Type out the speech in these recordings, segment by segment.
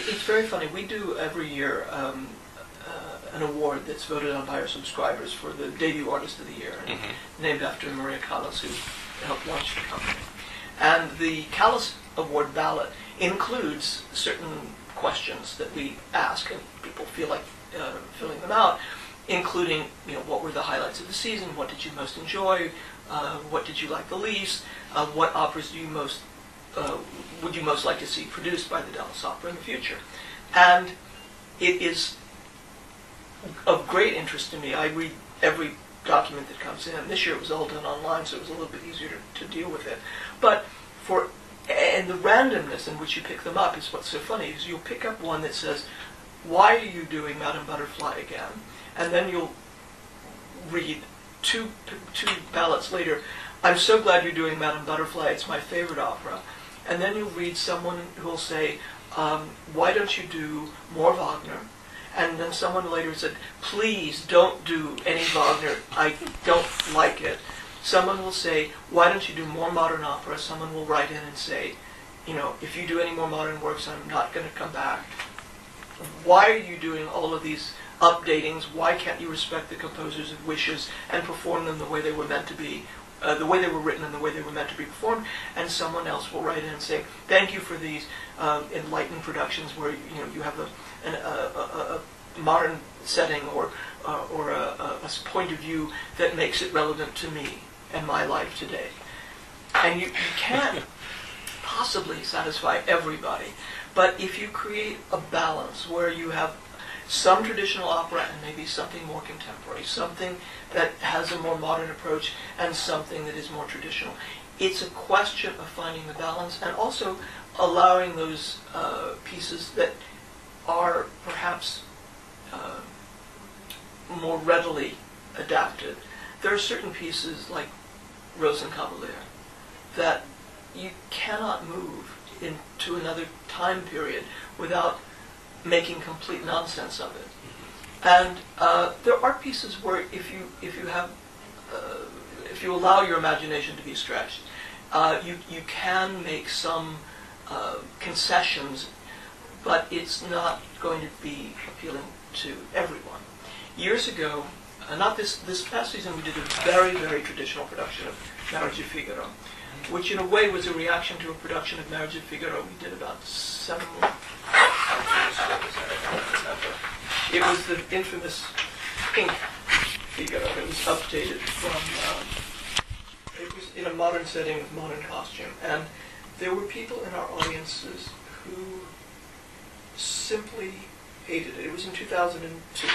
It's very funny. We do every year an award that's voted on by our subscribers for the debut artist of the year, named after Maria Callas, who helped launch the company. And the Callas Award ballot includes certain questions that we ask, and people feel like filling them out, including, what were the highlights of the season, what did you most enjoy, what did you like the least, what operas do you most would you most like to see produced by the Dallas Opera in the future. And it is of great interest to me. I read every document that comes in. This year it was all done online, so it was a little bit easier to deal with it. But and the randomness in which you pick them up is what's so funny, is you'll pick up one that says, why are you doing Madame Butterfly again? And then you'll read two ballots later, I'm so glad you're doing Madame Butterfly, it's my favorite opera. And then you'll read someone who will say, why don't you do more Wagner? And then someone later said, please don't do any Wagner, I don't like it. Someone will say, why don't you do more modern opera? Someone will write in and say, if you do any more modern works, I'm not going to come back. Why are you doing all of these updatings? Why can't you respect the composer's wishes and perform them the way they were meant to be, the way they were written and the way they were meant to be performed? And someone else will write in and say, thank you for these enlightened productions where you have a modern setting or a point of view that makes it relevant to me and my life today. And you can't possibly satisfy everybody, but if you create a balance where you have some traditional opera and maybe something more contemporary, something that has a more modern approach and something that is more traditional, it's a question of finding the balance and also allowing those pieces that are perhaps more readily adapted. There are certain pieces like Rosenkavalier that you cannot move into another time period without making complete nonsense of it. And there are pieces where if you allow your imagination to be stretched, you can make some concessions, but it's not going to be appealing to everyone. Years ago, not this past season, we did a very, very traditional production of Marriage of Figaro, which in a way was a reaction to a production of Marriage of Figaro we did about 7 months. It was the infamous pink Figaro that was updated from, it was in a modern setting with modern costume. And there were people in our audiences who simply hated it. It was in 2002.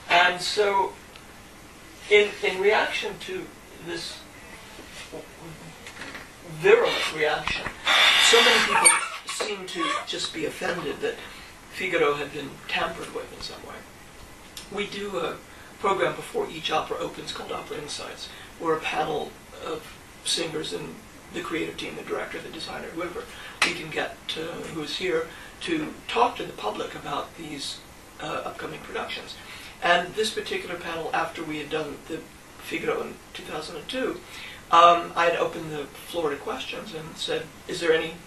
And so, in reaction to this virulent reaction, so many people seemed to just be offended that Figaro had been tampered with in some way. We do a program before each opera opens called Opera Insights, where a panel of singers and the creative team, the director, the designer, whoever, we can get who is here to talk to the public about these upcoming productions. And this particular panel, after we had done the Figaro in 2002, I had opened the floor to questions and said, is there anything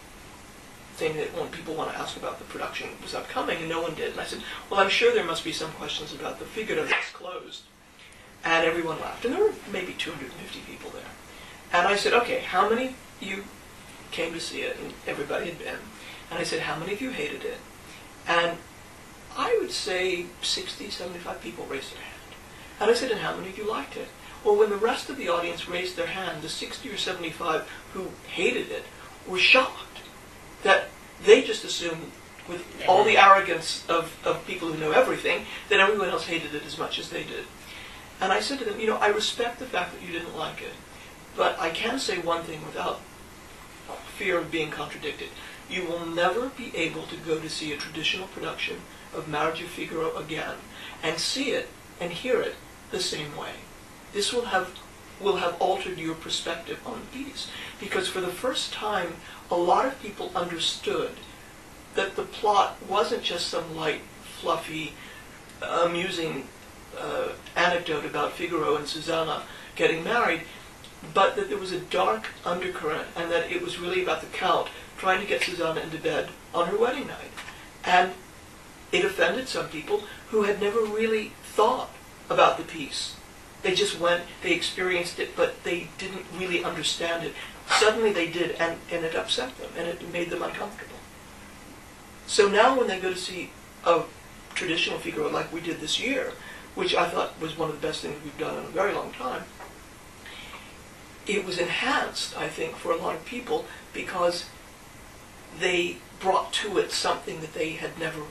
that people want to ask about the production that was upcoming? And no one did. And I said, well, I'm sure there must be some questions about the Figaro that's closed. And everyone laughed. And there were maybe 250 people there. And I said, okay, how many of you came to see it? And everybody had been. And I said, how many of you hated it? And I would say 60, 75 people raised their hand. And I said, and how many of you liked it? Well, when the rest of the audience raised their hand, the 60 or 75 who hated it were shocked that they just assumed, with all the arrogance of people who know everything, that everyone else hated it as much as they did. And I said to them, I respect the fact that you didn't like it, but I can say one thing without fear of being contradicted. You will never be able to go to see a traditional production of Marriage of Figaro again and see it and hear it the same way. This will have altered your perspective on the piece, because for the first time, a lot of people understood that the plot wasn't just some light, fluffy, amusing anecdote about Figaro and Susanna getting married, but that there was a dark undercurrent, and that it was really about the Count trying to get Susanna into bed on her wedding night. And it offended some people who had never really thought about the piece. They just went, they experienced it, but they didn't really understand it. Suddenly they did, and it upset them, and it made them uncomfortable. So now when they go to see a traditional Figaro like we did this year, which I thought was one of the best things we've done in a very long time, it was enhanced, I think, for a lot of people because they brought to it something that they had never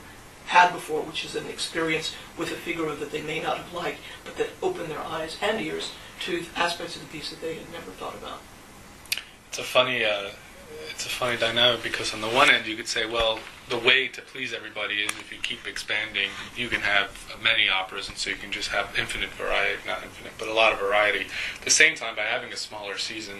had before, which is an experience with a Figaro that they may not have liked, but that opened their eyes and ears to aspects of the piece that they had never thought about. It's a funny dynamic because on the one end you could say, well, the way to please everybody is if you keep expanding, you can have many operas, and so you can just have infinite variety, not infinite, but a lot of variety. At the same time, by having a smaller season,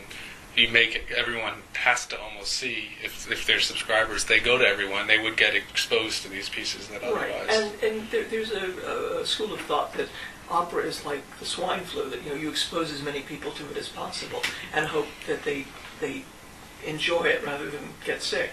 you make it, everyone has to almost see, if they're subscribers, they go to everyone, they would get exposed to these pieces that otherwise... Right, and there's a school of thought that opera is like the swine flu, that you expose as many people to it as possible and hope that they enjoy it rather than get sick.